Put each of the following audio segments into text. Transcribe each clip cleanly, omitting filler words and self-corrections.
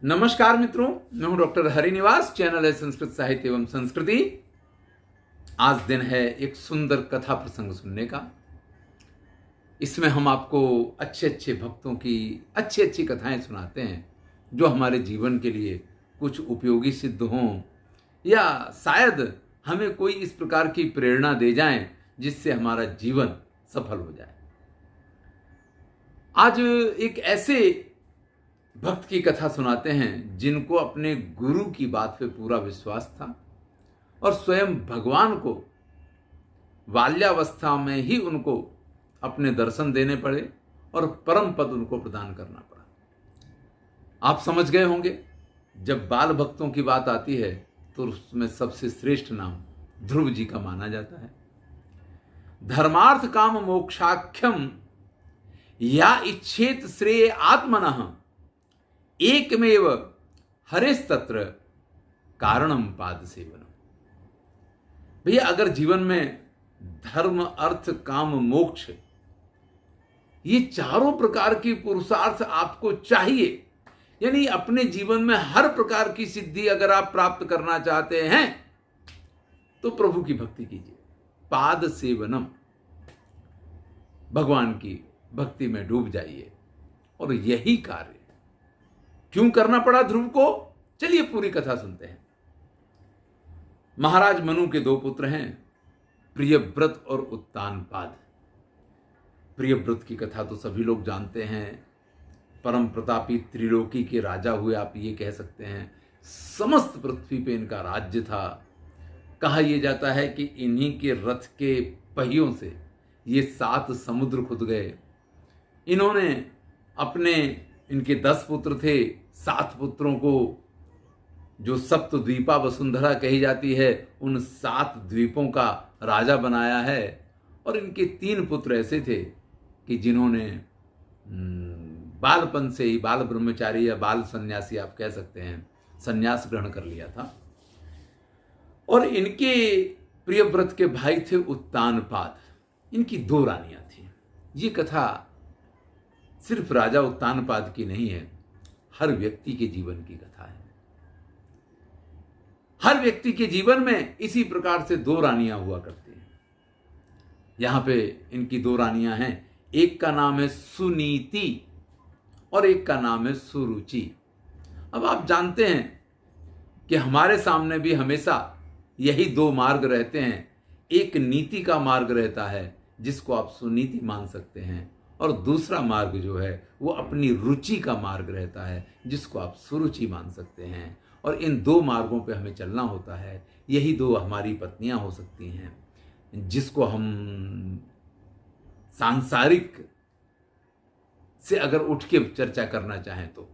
नमस्कार मित्रों, मैं हूं डॉक्टर हरिनिवास। चैनल है संस्कृत साहित्य एवं संस्कृति। आज दिन है एक सुंदर कथा प्रसंग सुनने का। इसमें हम आपको अच्छे अच्छे भक्तों की अच्छी अच्छी कथाएं सुनाते हैं जो हमारे जीवन के लिए कुछ उपयोगी सिद्ध हों या शायद हमें कोई इस प्रकार की प्रेरणा दे जाएं जिससे हमारा जीवन सफल हो जाए। आज एक ऐसे भक्त की कथा सुनाते हैं जिनको अपने गुरु की बात पे पूरा विश्वास था और स्वयं भगवान को बाल्यावस्था में ही उनको अपने दर्शन देने पड़े और परम पद उनको प्रदान करना पड़ा। आप समझ गए होंगे, जब बाल भक्तों की बात आती है तो उसमें सबसे श्रेष्ठ नाम ध्रुव जी का माना जाता है। धर्मार्थ काम मोक्षाख्यम या इच्छेत श्रेय आत्मनः एकमेव हरेस्तत्र कारणम पाद सेवनम। भैया, अगर जीवन में धर्म, अर्थ, काम, मोक्ष ये चारों प्रकार की पुरुषार्थ आपको चाहिए, यानी अपने जीवन में हर प्रकार की सिद्धि अगर आप प्राप्त करना चाहते हैं तो प्रभु की भक्ति कीजिए। पाद सेवनम, भगवान की भक्ति में डूब जाइए। और यही कार्य क्यों करना पड़ा ध्रुव को, चलिए पूरी कथा सुनते हैं। महाराज मनु के दो पुत्र हैं, प्रियव्रत और उत्तानपाद। प्रियव्रत की कथा तो सभी लोग जानते हैं। परम प्रतापी त्रिलोकी के राजा हुए, आप ये कह सकते हैं। समस्त पृथ्वी पे इनका राज्य था। कहा यह जाता है कि इन्हीं के रथ के पहियों से ये 7 समुद्र खुद गए। इन्होंने इनके 10 पुत्र थे, 7 पुत्रों को जो सप्तद्वीपा वसुंधरा कही जाती है उन 7 द्वीपों का राजा बनाया है। और इनके 3 पुत्र ऐसे थे कि जिन्होंने बालपन से ही बाल ब्रह्मचारी या बाल सन्यासी आप कह सकते हैं, सन्यास ग्रहण कर लिया था। और इनके प्रियव्रत के भाई थे उत्तानपाद। इनकी 2 रानियां थी। ये कथा सिर्फ राजा उत्तानपाद की नहीं है, हर व्यक्ति के जीवन की कथा है। हर व्यक्ति के जीवन में इसी प्रकार से 2 रानियां हुआ करती हैं। यहां पे इनकी 2 रानियां हैं। एक का नाम है सुनीति और एक का नाम है सुरुचि। अब आप जानते हैं कि हमारे सामने भी हमेशा यही 2 मार्ग रहते हैं। एक नीति का मार्ग रहता है जिसको आप सुनीति मान सकते हैं, और दूसरा मार्ग जो है वो अपनी रुचि का मार्ग रहता है जिसको आप सुरुचि मान सकते हैं। और इन 2 मार्गों पे हमें चलना होता है। यही 2 हमारी पत्नियां हो सकती हैं जिसको हम सांसारिक से अगर उठ के चर्चा करना चाहें तो।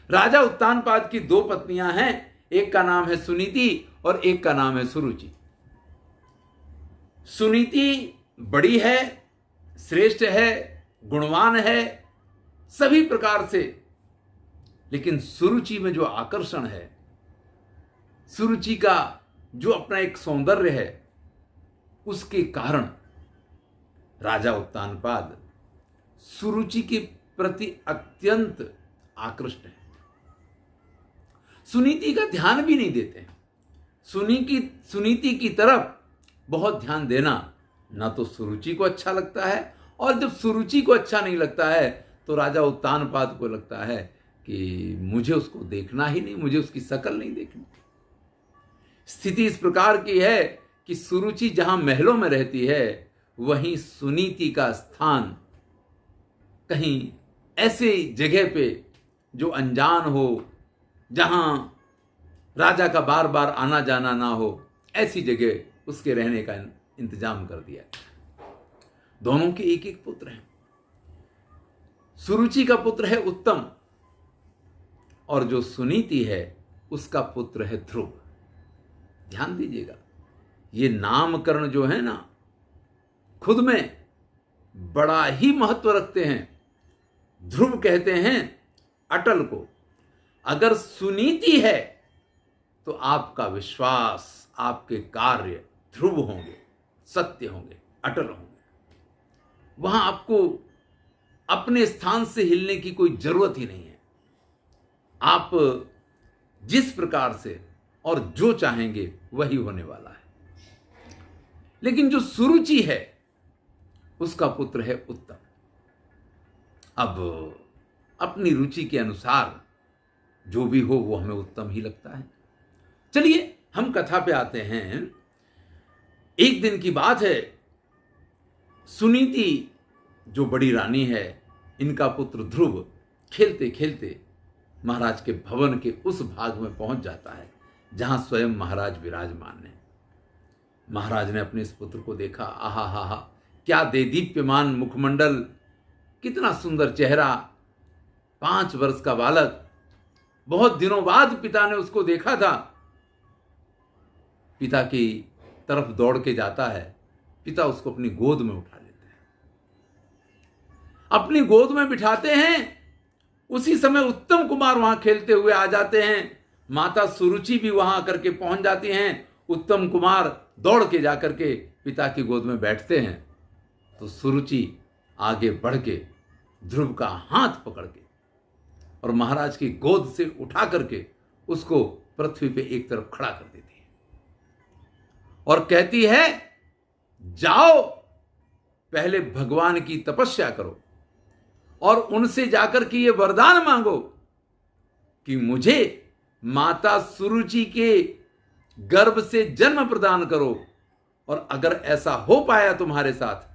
राजा उत्तानपाद की 2 पत्नियां हैं, एक का नाम है सुनीति और एक का नाम है सुरुचि। सुनीति बड़ी है, श्रेष्ठ है, गुणवान है सभी प्रकार से, लेकिन सुरुचि में जो आकर्षण है, सुरुचि का जो अपना एक सौंदर्य है, उसके कारण राजा उत्तानपाद सुरुचि के प्रति अत्यंत आकृष्ट है। सुनीति का ध्यान भी नहीं देते हैं। सुनीति की तरफ बहुत ध्यान देना ना तो सुरुचि को अच्छा लगता है, और जब सुरुचि को अच्छा नहीं लगता है तो राजा उत्तानपाद को लगता है कि मुझे उसको देखना ही नहीं, मुझे उसकी शक्ल नहीं देखनी। स्थिति इस प्रकार की है कि सुरुचि जहां महलों में रहती है, वहीं सुनीति का स्थान कहीं ऐसे जगह पे जो अनजान हो, जहां राजा का बार बार आना जाना ना हो, ऐसी जगह उसके रहने का इंतजाम कर दिया। दोनों के एक एक पुत्र हैं। सुरुचि का पुत्र है उत्तम, और जो सुनीति है उसका पुत्र है ध्रुव। ध्यान दीजिएगा, ये नामकरण जो है ना, खुद में बड़ा ही महत्व रखते हैं। ध्रुव कहते हैं अटल को। अगर सुनीति है तो आपका विश्वास, आपके कार्य ध्रुव होंगे, सत्य होंगे, अटल होंगे। वहां आपको अपने स्थान से हिलने की कोई जरूरत ही नहीं है। आप जिस प्रकार से और जो चाहेंगे वही होने वाला है। लेकिन जो सुरुचि है उसका पुत्र है उत्तम। अब अपनी रुचि के अनुसार जो भी हो वो हमें उत्तम ही लगता है। चलिए हम कथा पे आते हैं। एक दिन की बात है, सुनीति जो बड़ी रानी है, इनका पुत्र ध्रुव खेलते खेलते महाराज के भवन के उस भाग में पहुंच जाता है जहां स्वयं महाराज विराजमान है। महाराज ने अपने इस पुत्र को देखा, आहा हा हा, क्या देदीप्यमान मुखमंडल, कितना सुंदर चेहरा, 5 वर्ष का बालक। बहुत दिनों बाद पिता ने उसको देखा था। पिता की तरफ दौड़ के जाता है। पिता उसको अपनी गोद में उठा लेते हैं, अपनी गोद में बिठाते हैं। उसी समय उत्तम कुमार वहां खेलते हुए आ जाते हैं। माता सुरुचि भी वहां आकर के पहुंच जाती हैं। उत्तम कुमार दौड़ के जाकर के पिता की गोद में बैठते हैं तो सुरुचि आगे बढ़ के ध्रुव का हाथ पकड़ के और महाराज की गोद से उठा करके उसको पृथ्वी पे एक तरफ खड़ा कर देती है और कहती है, जाओ पहले भगवान की तपस्या करो और उनसे जाकर के ये वरदान मांगो कि मुझे माता सुरुचि के गर्भ से जन्म प्रदान करो, और अगर ऐसा हो पाया तुम्हारे साथ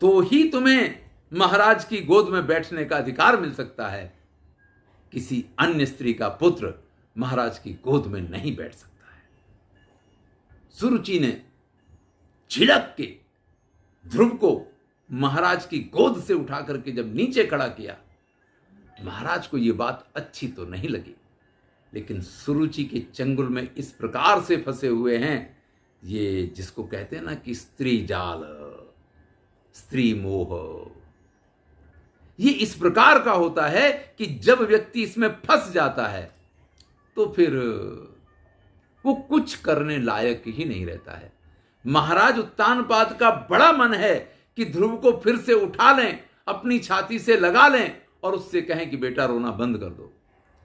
तो ही तुम्हें महाराज की गोद में बैठने का अधिकार मिल सकता है। किसी अन्य स्त्री का पुत्र महाराज की गोद में नहीं बैठ सकता है। सुरुचि ने झिड़क के ध्रुव को महाराज की गोद से उठा करके जब नीचे खड़ा किया, महाराज को यह बात अच्छी तो नहीं लगी, लेकिन सुरुचि के चंगुल में इस प्रकार से फंसे हुए हैं, ये जिसको कहते हैं ना कि स्त्री जाल, स्त्री मोह, ये इस प्रकार का होता है कि जब व्यक्ति इसमें फंस जाता है तो फिर वो कुछ करने लायक ही नहीं रहता है। महाराज उत्तानपाद का बड़ा मन है कि ध्रुव को फिर से उठा लें, अपनी छाती से लगा लें और उससे कहें कि बेटा रोना बंद कर दो,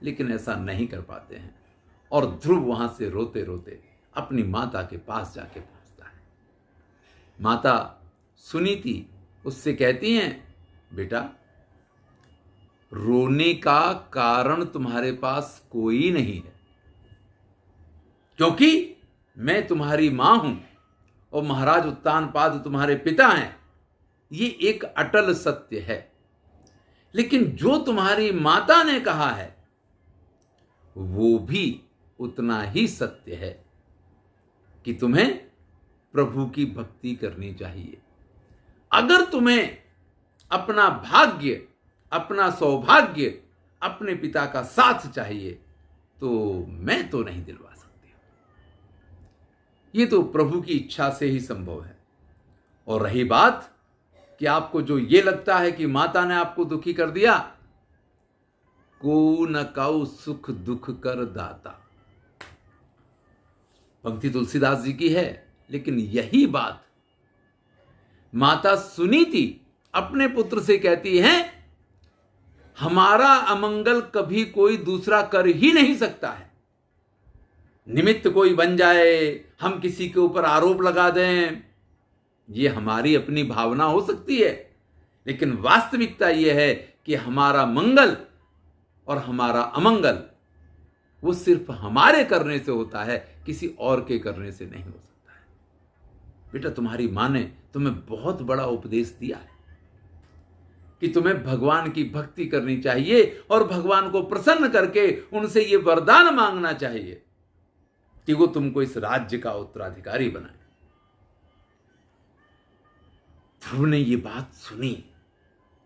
लेकिन ऐसा नहीं कर पाते हैं। और ध्रुव वहां से रोते रोते अपनी माता के पास जाके पहुंचता है। माता सुनीति उससे कहती हैं, बेटा रोने का कारण तुम्हारे पास कोई नहीं है, क्योंकि मैं तुम्हारी मां हूं और महाराज उत्तानपाद तुम्हारे पिता हैं। ये एक अटल सत्य है। लेकिन जो तुम्हारी माता ने कहा है वो भी उतना ही सत्य है कि तुम्हें प्रभु की भक्ति करनी चाहिए। अगर तुम्हें अपना भाग्य, अपना सौभाग्य, अपने पिता का साथ चाहिए तो मैं तो नहीं दिलवा सकती। ये तो प्रभु की इच्छा से ही संभव है। और रही बात कि आपको जो ये लगता है कि माता ने आपको दुखी कर दिया, को न काऊ सुख दुख कर दाता, पंक्ति तुलसीदास जी की है। लेकिन यही बात माता सुनीति अपने पुत्र से कहती है, हमारा अमंगल कभी कोई दूसरा कर ही नहीं सकता है। निमित्त कोई बन जाए, हम किसी के ऊपर आरोप लगा दें, ये हमारी अपनी भावना हो सकती है, लेकिन वास्तविकता यह है कि हमारा मंगल और हमारा अमंगल वो सिर्फ हमारे करने से होता है, किसी और के करने से नहीं हो सकता है। बेटा तुम्हारी मां ने तुम्हें बहुत बड़ा उपदेश दिया है कि तुम्हें भगवान की भक्ति करनी चाहिए और भगवान को प्रसन्न करके उनसे ये वरदान मांगना चाहिए कि वो तुमको इस राज्य का उत्तराधिकारी बनाए। ध्रुव ने ये बात सुनी,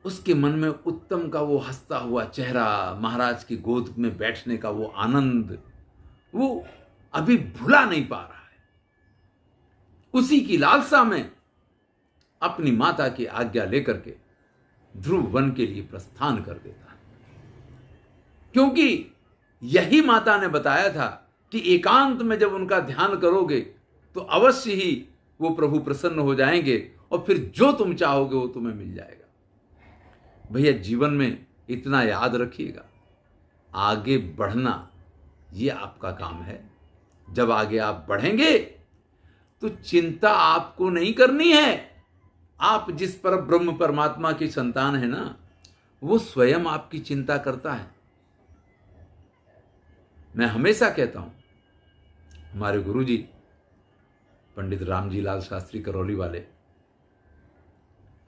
उसके मन में उत्तम का वो हंसता हुआ चेहरा, महाराज की गोद में बैठने का वो आनंद, वो अभी भुला नहीं पा रहा है। उसी की लालसा में अपनी माता की आज्ञा लेकर के ध्रुव वन के लिए प्रस्थान कर देता है, क्योंकि यही माता ने बताया था कि एकांत में जब उनका ध्यान करोगे तो अवश्य ही वो प्रभु प्रसन्न हो जाएंगे और फिर जो तुम चाहोगे वो तुम्हें मिल जाएगा। भैया जीवन में इतना याद रखिएगा आगे बढ़ना ये आपका काम है। जब आगे आप बढ़ेंगे तो चिंता आपको नहीं करनी है। आप जिस पर ब्रह्म परमात्मा की संतान है ना, वो स्वयं आपकी चिंता करता है। मैं हमेशा कहता हूं, हमारे गुरुजी पंडित रामजी लाल शास्त्री करौली वाले,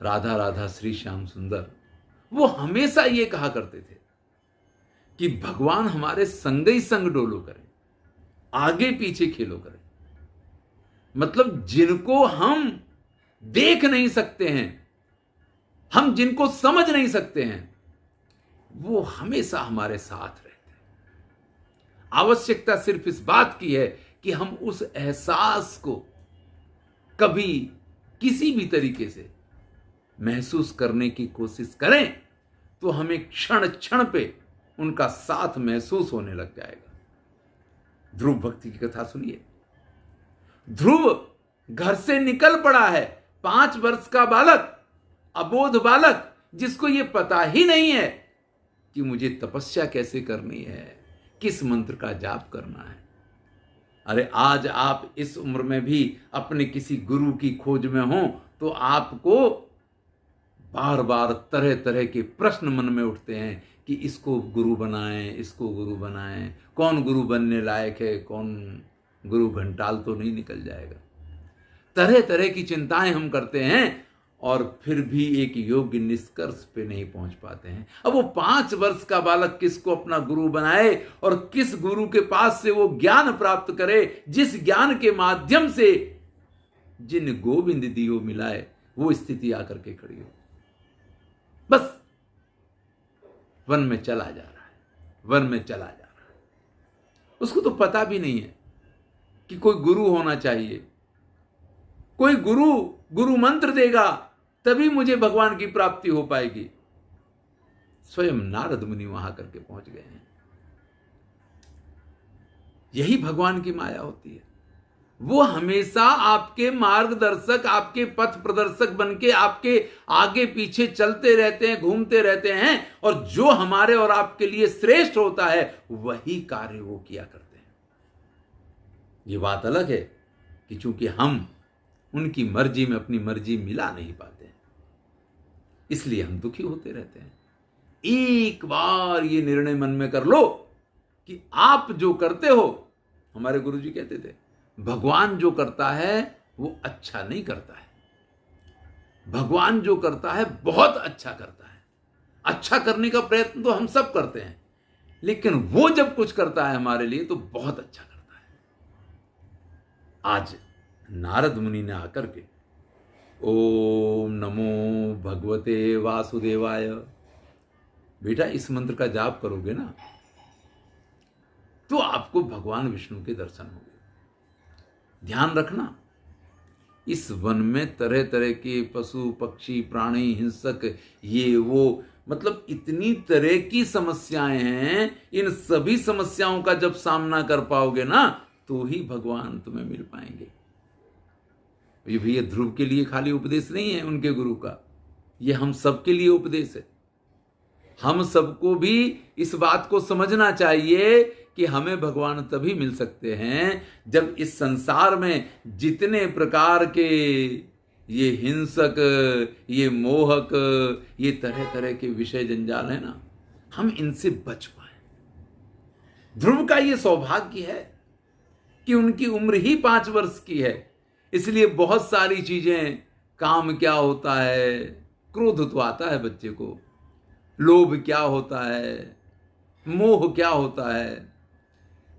राधा राधा श्री श्याम सुंदर, वो हमेशा ये कहा करते थे कि भगवान हमारे संग ही संग डोलो करे, आगे पीछे खेलो करे। मतलब जिनको हम देख नहीं सकते हैं, हम जिनको समझ नहीं सकते हैं, वो हमेशा हमारे साथ रहते हैं। आवश्यकता सिर्फ इस बात की है कि हम उस एहसास को कभी किसी भी तरीके से महसूस करने की कोशिश करें, तो हमें क्षण क्षण पे उनका साथ महसूस होने लग जाएगा। ध्रुव भक्ति की कथा सुनिए। ध्रुव घर से निकल पड़ा है, 5 वर्ष का बालक, अबोध बालक, जिसको यह पता ही नहीं है कि मुझे तपस्या कैसे करनी है, किस मंत्र का जाप करना है। अरे आज आप इस उम्र में भी अपने किसी गुरु की खोज में हो तो आपको बार बार तरह तरह के प्रश्न मन में उठते हैं कि इसको गुरु बनाएं, इसको गुरु बनाएं, कौन गुरु बनने लायक है, कौन गुरु घंटाल तो नहीं निकल जाएगा। तरह तरह की चिंताएं हम करते हैं और फिर भी एक योग्य निष्कर्ष पे नहीं पहुंच पाते हैं। अब वो 5 वर्ष का बालक किसको अपना गुरु बनाए और किस गुरु के पास से वो ज्ञान प्राप्त करे, जिस ज्ञान के माध्यम से जिन गोविंद दियो मिलाए वो स्थिति आकर के खड़ी हो। बस वन में चला जा रहा है, वन में चला जा रहा है। उसको तो पता भी नहीं है कि कोई गुरु होना चाहिए, कोई गुरु मंत्र देगा तभी मुझे भगवान की प्राप्ति हो पाएगी। स्वयं नारद मुनि वहां करके पहुंच गए हैं। यही भगवान की माया होती है। वो हमेशा आपके मार्गदर्शक, आपके पथ प्रदर्शक बनके आपके आगे पीछे चलते रहते हैं, घूमते रहते हैं, और जो हमारे और आपके लिए श्रेष्ठ होता है वही कार्य वो किया करते हैं। ये बात अलग है कि चूंकि हम उनकी मर्जी में अपनी मर्जी मिला नहीं पाते हैं, इसलिए हम दुखी होते रहते हैं। एक बार ये निर्णय मन में कर लो कि आप जो करते हो, हमारे गुरुजी कहते थे, भगवान जो करता है वो अच्छा नहीं करता है, भगवान जो करता है बहुत अच्छा करता है। अच्छा करने का प्रयत्न तो हम सब करते हैं, लेकिन वो जब कुछ करता है हमारे लिए तो बहुत अच्छा करता है। आज नारद मुनि ने आकर के ओम नमो भगवते वासुदेवाय, बेटा इस मंत्र का जाप करोगे ना तो आपको भगवान विष्णु के दर्शन होंगे। ध्यान रखना, इस वन में तरह तरह के पशु पक्षी प्राणी हिंसक ये वो, मतलब इतनी तरह की समस्याएं हैं। इन सभी समस्याओं का जब सामना कर पाओगे ना तो ही भगवान तुम्हें मिल पाएंगे। ये भैया ध्रुव के लिए खाली उपदेश नहीं है उनके गुरु का, ये हम सबके लिए उपदेश है। हम सबको भी इस बात को समझना चाहिए कि हमें भगवान तभी मिल सकते हैं जब इस संसार में जितने प्रकार के ये हिंसक, ये मोहक, ये तरह तरह के विषय जंजाल है ना, हम इनसे बच पाए। ध्रुव का ये सौभाग्य है कि उनकी उम्र ही 5 वर्ष की है, इसलिए बहुत सारी चीजें, काम क्या होता है, क्रोध तो आता है बच्चे को, लोभ क्या होता है, मोह क्या होता है,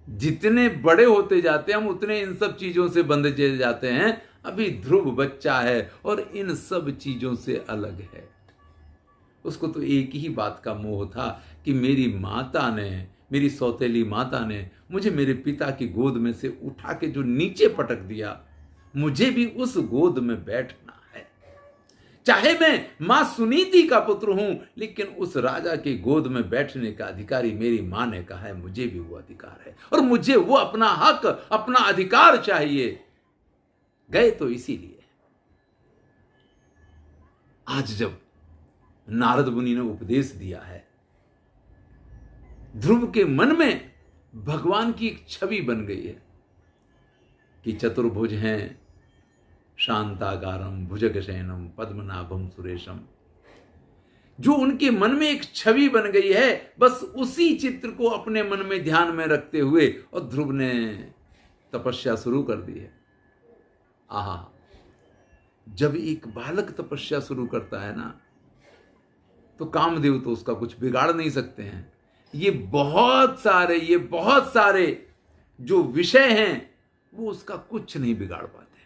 जितने बड़े होते जाते हैं हम उतने इन सब चीजों से बंधे जाते हैं। अभी ध्रुव बच्चा है और इन सब चीजों से अलग है। उसको तो एक ही बात का मोह था कि मेरी माता ने, मेरी सौतेली माता ने मुझे मेरे पिता की गोद में से उठा के जो नीचे पटक दिया, मुझे भी उस गोद में बैठना है। चाहे मैं मां सुनीति का पुत्र हूं, लेकिन उस राजा के गोद में बैठने का अधिकारी मेरी मां ने कहा है, मुझे भी वो अधिकार है और मुझे वो अपना हक, अपना अधिकार चाहिए। गए तो इसीलिए। आज जब नारद मुनि ने उपदेश दिया है ध्रुव के मन में भगवान की एक छवि बन गई है कि चतुर्भुज हैं, शांताकारम भुजगशयनम पद्मनाभम सुरेशम। जो उनके मन में एक छवि बन गई है, बस उसी चित्र को अपने मन में ध्यान में रखते हुए और ध्रुव ने तपस्या शुरू कर दी है। आहा, जब एक बालक तपस्या शुरू करता है ना, तो कामदेव तो उसका कुछ बिगाड़ नहीं सकते हैं। ये बहुत सारे जो विषय हैं वो उसका कुछ नहीं बिगाड़ पाते,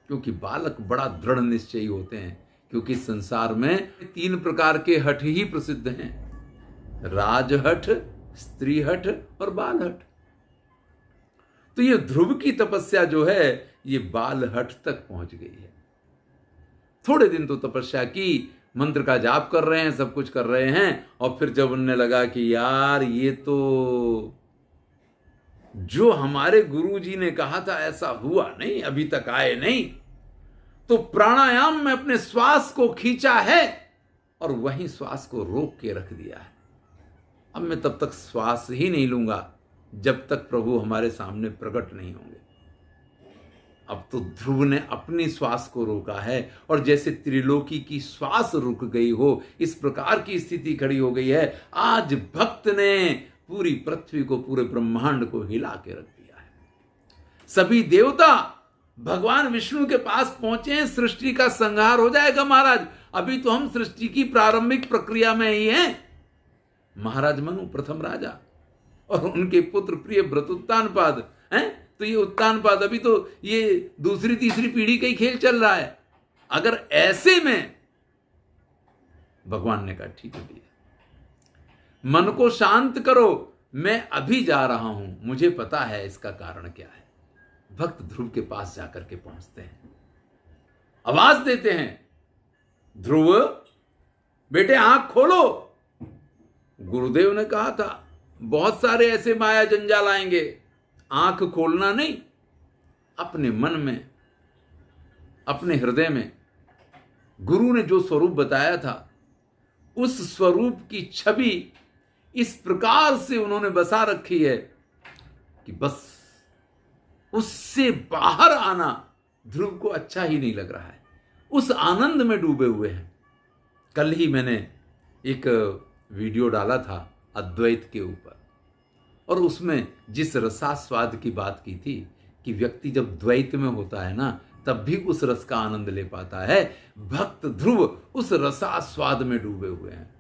क्योंकि बालक बड़ा दृढ़ निश्चयी होते हैं। क्योंकि संसार में 3 प्रकार के हठ ही प्रसिद्ध हैं, राजहठ, स्त्री हठ और बाल हठ। तो ये ध्रुव की तपस्या जो है ये बाल हठ तक पहुंच गई है। थोड़े दिन तो तपस्या की, मंत्र का जाप कर रहे हैं, सब कुछ कर रहे हैं, और फिर जब उन्हें लगा कि यार ये तो जो हमारे गुरुजी ने कहा था ऐसा हुआ नहीं, अभी तक आए नहीं, तो प्राणायाम में अपने श्वास को खींचा है और वहीं श्वास को रोक के रख दिया है। अब मैं तब तक श्वास ही नहीं लूंगा जब तक प्रभु हमारे सामने प्रकट नहीं होंगे। अब तो ध्रुव ने अपनी श्वास को रोका है, और जैसे त्रिलोकी की श्वास रुक गई हो, इस प्रकार की स्थिति खड़ी हो गई है। आज भक्त ने पूरी पृथ्वी को, पूरे ब्रह्मांड को हिला के रख दिया है। सभी देवता भगवान विष्णु के पास पहुंचे हैं, सृष्टि का संहार हो जाएगा महाराज। अभी तो हम सृष्टि की प्रारंभिक प्रक्रिया में ही हैं। महाराज मनु प्रथम राजा और उनके पुत्र प्रिय व्रत उत्तानपाद हैं, तो ये उत्तानपाद अभी तो ये दूसरी तीसरी पीढ़ी का ही खेल चल रहा है। अगर ऐसे में भगवान ने कहा ठीक है भैया, मन को शांत करो, मैं अभी जा रहा हूं, मुझे पता है इसका कारण क्या है। भक्त ध्रुव के पास जाकर के पहुंचते हैं, आवाज देते हैं, ध्रुव बेटे आंख खोलो। गुरुदेव ने कहा था बहुत सारे ऐसे माया जंजाल आएंगे, आंख खोलना नहीं, अपने मन में, अपने हृदय में गुरु ने जो स्वरूप बताया था उस स्वरूप की छवि इस प्रकार से उन्होंने बसा रखी है कि बस उससे बाहर आना ध्रुव को अच्छा ही नहीं लग रहा है। उस आनंद में डूबे हुए हैं। कल ही मैंने एक वीडियो डाला था अद्वैत के ऊपर, और उसमें जिस रसास्वाद की बात की थी कि व्यक्ति जब द्वैत में होता है ना, तब भी उस रस का आनंद ले पाता है। भक्त ध्रुव उस रसास्वाद में डूबे हुए हैं।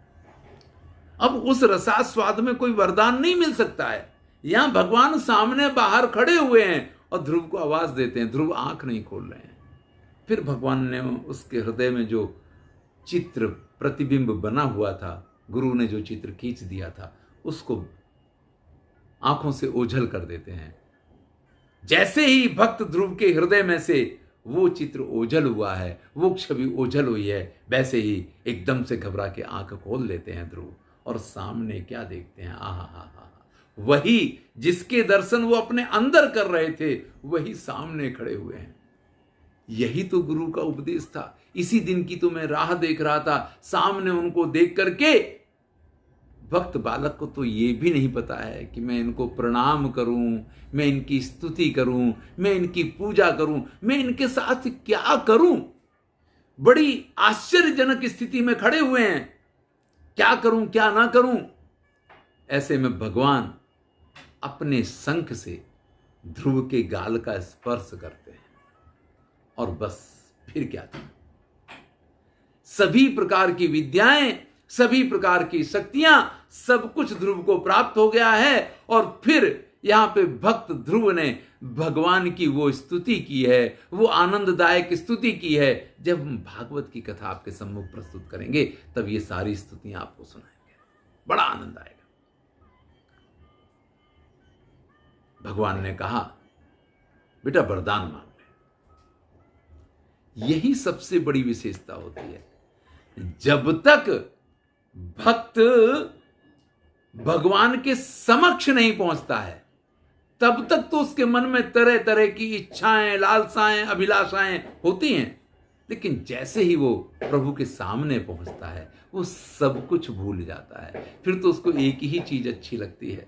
अब उस रसास्वाद में कोई वरदान नहीं मिल सकता है। यहां भगवान सामने बाहर खड़े हुए हैं और ध्रुव को आवाज देते हैं, ध्रुव आंख नहीं खोल रहे हैं। फिर भगवान ने उसके हृदय में जो चित्र प्रतिबिंब बना हुआ था, गुरु ने जो चित्र खींच दिया था, उसको आंखों से ओझल कर देते हैं। जैसे ही भक्त ध्रुव के हृदय में से वो चित्र ओझल हुआ है, वो छवि ओझल हुई है, वैसे ही एकदम से घबरा के आंख खोल लेते हैं ध्रुव, और सामने क्या देखते हैं, आहा हा हा, वही जिसके दर्शन वो अपने अंदर कर रहे थे वही सामने खड़े हुए हैं। यही तो गुरु का उपदेश था। इसी दिन की तो मैं राह देख रहा था। सामने उनको देख करके भक्त बालक को तो ये भी नहीं पता है कि मैं इनको प्रणाम करूं, मैं इनकी स्तुति करूं, मैं इनकी पूजा करूं, मैं इनके साथ क्या करूं। बड़ी आश्चर्यजनक स्थिति में खड़े हुए हैं, क्या करूं क्या ना करूं। ऐसे में भगवान अपने शंख से ध्रुव के गाल का स्पर्श करते हैं, और बस फिर क्या था, सभी प्रकार की विद्याएं, सभी प्रकार की शक्तियां, सब कुछ ध्रुव को प्राप्त हो गया है। और फिर यहां पे भक्त ध्रुव ने भगवान की वो स्तुति की है, वो आनंददायक स्तुति की है। जब हम भागवत की कथा आपके सम्मुख प्रस्तुत करेंगे तब ये सारी स्तुतियां आपको सुनाएंगे, बड़ा आनंद आएगा। भगवान ने कहा बेटा वरदान मांग ले। यही सबसे बड़ी विशेषता होती है। जब तक भक्त भगवान के समक्ष नहीं पहुंचता है तब तक तो उसके मन में तरह तरह की इच्छाएं, लालसाएं, अभिलाषाएं होती हैं। लेकिन जैसे ही वो प्रभु के सामने पहुंचता है वो सब कुछ भूल जाता है। फिर तो उसको एक ही चीज अच्छी लगती है,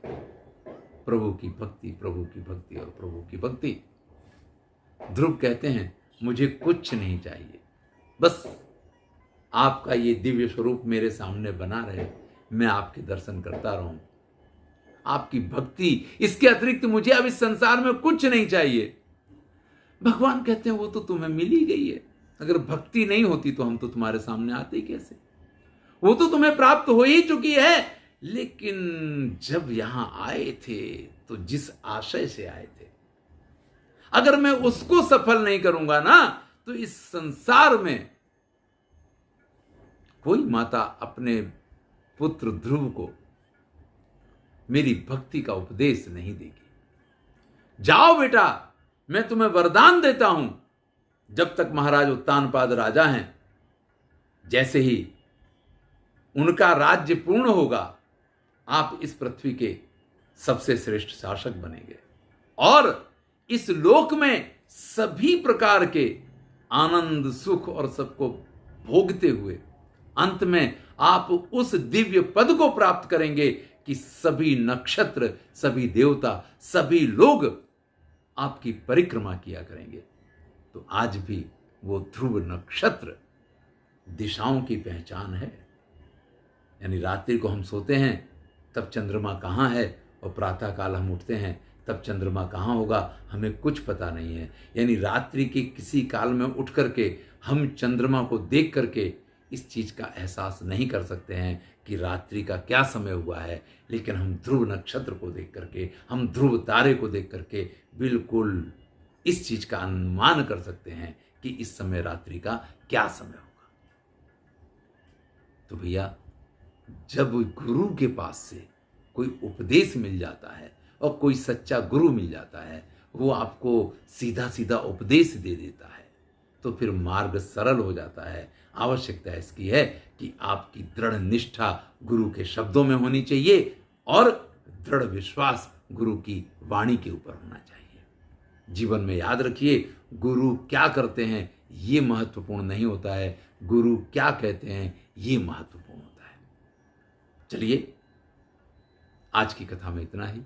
प्रभु की भक्ति, प्रभु की भक्ति और प्रभु की भक्ति। ध्रुव कहते हैं मुझे कुछ नहीं चाहिए, बस आपका ये दिव्य स्वरूप मेरे सामने बना रहे, मैं आपके दर्शन करता रहूं, आपकी भक्ति, इसके अतिरिक्त मुझे अब इस संसार में कुछ नहीं चाहिए। भगवान कहते हैं वो तो तुम्हें मिल ही गई है, अगर भक्ति नहीं होती तो हम तो तुम्हारे सामने आते ही कैसे, वो तो तुम्हें प्राप्त हो ही चुकी है। लेकिन जब यहां आए थे तो जिस आशय से आए थे, अगर मैं उसको सफल नहीं करूंगा ना तो इस संसार में कोई माता अपने पुत्र ध्रुव को मेरी भक्ति का उपदेश नहीं देगी। जाओ बेटा, मैं तुम्हें वरदान देता हूं, जब तक महाराज उत्तानपाद राजा हैं, जैसे ही उनका राज्य पूर्ण होगा आप इस पृथ्वी के सबसे श्रेष्ठ शासक बनेंगे और इस लोक में सभी प्रकार के आनंद, सुख और सबको भोगते हुए अंत में आप उस दिव्य पद को प्राप्त करेंगे कि सभी नक्षत्र, सभी देवता, सभी लोग आपकी परिक्रमा किया करेंगे। तो आज भी वो ध्रुव नक्षत्र दिशाओं की पहचान है। यानी रात्रि को हम सोते हैं तब चंद्रमा कहाँ है, और प्रातः काल हम उठते हैं तब चंद्रमा कहाँ होगा, हमें कुछ पता नहीं है। यानी रात्रि के किसी काल में उठ करके हम चंद्रमा को देख करके इस चीज का एहसास नहीं कर सकते हैं कि रात्रि का क्या समय हुआ है, लेकिन हम ध्रुव नक्षत्र को देख करके, हम ध्रुव तारे को देख करके बिल्कुल इस चीज का अनुमान कर सकते हैं कि इस समय रात्रि का क्या समय होगा। तो भैया, जब गुरु के पास से कोई उपदेश मिल जाता है और कोई सच्चा गुरु मिल जाता है, वो आपको सीधा सीधा उपदेश दे देता है, तो फिर मार्ग सरल हो जाता है। आवश्यकता इसकी है कि आपकी दृढ़ निष्ठा गुरु के शब्दों में होनी चाहिए और दृढ़ विश्वास गुरु की वाणी के ऊपर होना चाहिए। जीवन में याद रखिए, गुरु क्या करते हैं ये महत्वपूर्ण नहीं होता है, गुरु क्या कहते हैं ये महत्वपूर्ण होता है। चलिए, आज की कथा में इतना ही।